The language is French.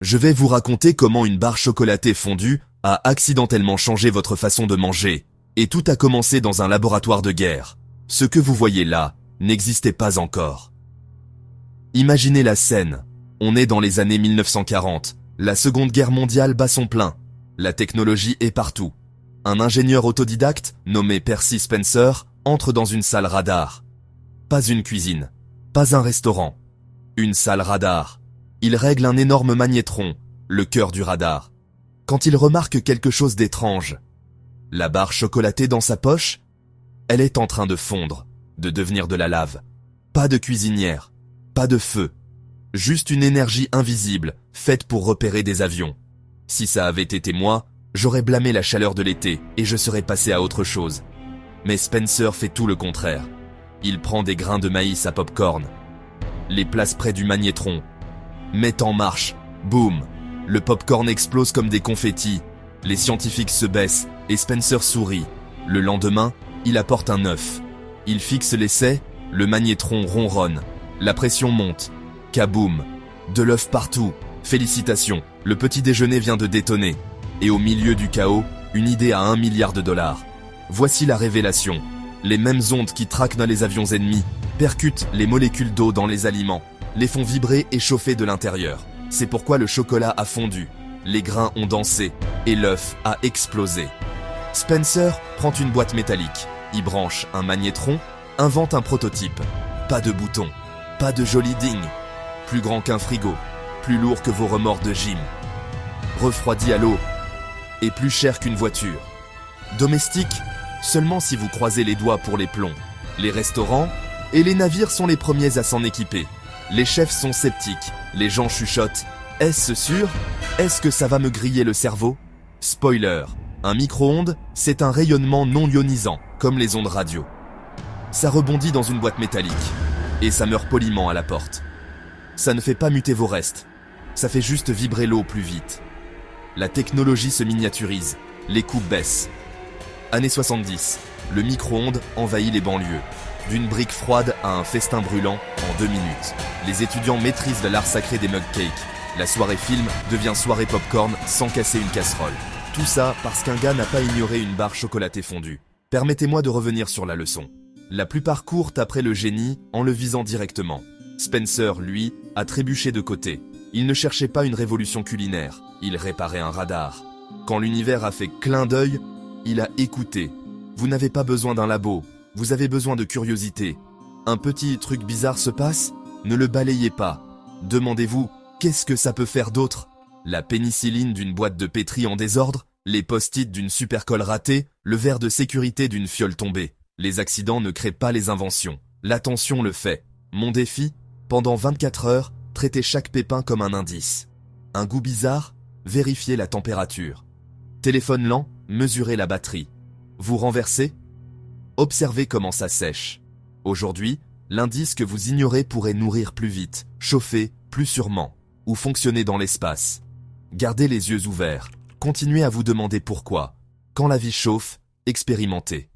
Je vais vous raconter comment une barre chocolatée fondue a accidentellement changé votre façon de manger. Et tout a commencé dans un laboratoire de guerre. Ce que vous voyez là n'existait pas encore. Imaginez la scène. On est dans les années 1940. La Seconde Guerre mondiale bat son plein. La technologie est partout. Un ingénieur autodidacte, nommé Percy Spencer, entre dans une salle radar. Pas une cuisine, pas un restaurant. Une salle radar. Il règle un énorme magnétron, le cœur du radar. Quand il remarque quelque chose d'étrange, la barre chocolatée dans sa poche, elle est en train de fondre, de devenir de la lave. Pas de cuisinière, pas de feu. Juste une énergie invisible, faite pour repérer des avions. Si ça avait été moi, j'aurais blâmé la chaleur de l'été et je serais passé à autre chose. Mais Spencer fait tout le contraire. Il prend des grains de maïs à popcorn, les place près du magnétron, met en marche, boum, le popcorn explose comme des confettis, les scientifiques se baissent et Spencer sourit. Le lendemain, il apporte un œuf. Il fixe l'essai, le magnétron ronronne, la pression monte, kaboum, de l'œuf partout, félicitations, le petit déjeuner vient de détonner. Et au milieu du chaos, une idée à 1 milliard de dollars. Voici la révélation. Les mêmes ondes qui traquent dans les avions ennemis percutent les molécules d'eau dans les aliments, les font vibrer et chauffer de l'intérieur. C'est pourquoi le chocolat a fondu, les grains ont dansé et l'œuf a explosé. Spencer prend une boîte métallique, y branche un magnétron, invente un prototype. Pas de bouton, pas de joli ding, plus grand qu'un frigo, plus lourd que vos remords de gym, refroidi à l'eau et plus cher qu'une voiture. Domestique, seulement si vous croisez les doigts pour les plombs. Les restaurants et les navires sont les premiers à s'en équiper. Les chefs sont sceptiques, les gens chuchotent. Est-ce sûr? Est-ce que ça va me griller le cerveau? Spoiler, un micro-ondes, c'est un rayonnement non ionisant, comme les ondes radio. Ça rebondit dans une boîte métallique, et ça meurt poliment à la porte. Ça ne fait pas muter vos restes, ça fait juste vibrer l'eau plus vite. La technologie se miniaturise, les coûts baissent. Années 70, le micro-ondes envahit les banlieues. D'une brique froide à un festin brûlant en 2 minutes. Les étudiants maîtrisent l'art sacré des mug cakes. La soirée film devient soirée popcorn sans casser une casserole. Tout ça parce qu'un gars n'a pas ignoré une barre chocolatée fondue. Permettez-moi de revenir sur la leçon. La plupart courent après le génie en le visant directement. Spencer, lui, a trébuché de côté. Il ne cherchait pas une révolution culinaire, il réparait un radar. Quand l'univers a fait clin d'œil, il a écouté. Vous n'avez pas besoin d'un labo, vous avez besoin de curiosité. Un petit truc bizarre se passe? Ne le balayez pas. Demandez-vous, qu'est-ce que ça peut faire d'autre? La pénicilline d'une boîte de pétri en désordre? Les post-it d'une supercolle ratée? Le verre de sécurité d'une fiole tombée? Les accidents ne créent pas les inventions. L'attention le fait. Mon défi? Pendant 24 heures, traitez chaque pépin comme un indice. Un goût bizarre? Vérifiez la température. Téléphone lent? Mesurez la batterie. Vous renversez? Observez comment ça sèche. Aujourd'hui, l'indice que vous ignorez pourrait nourrir plus vite, chauffer plus sûrement, ou fonctionner dans l'espace. Gardez les yeux ouverts. Continuez à vous demander pourquoi. Quand la vie chauffe, expérimentez.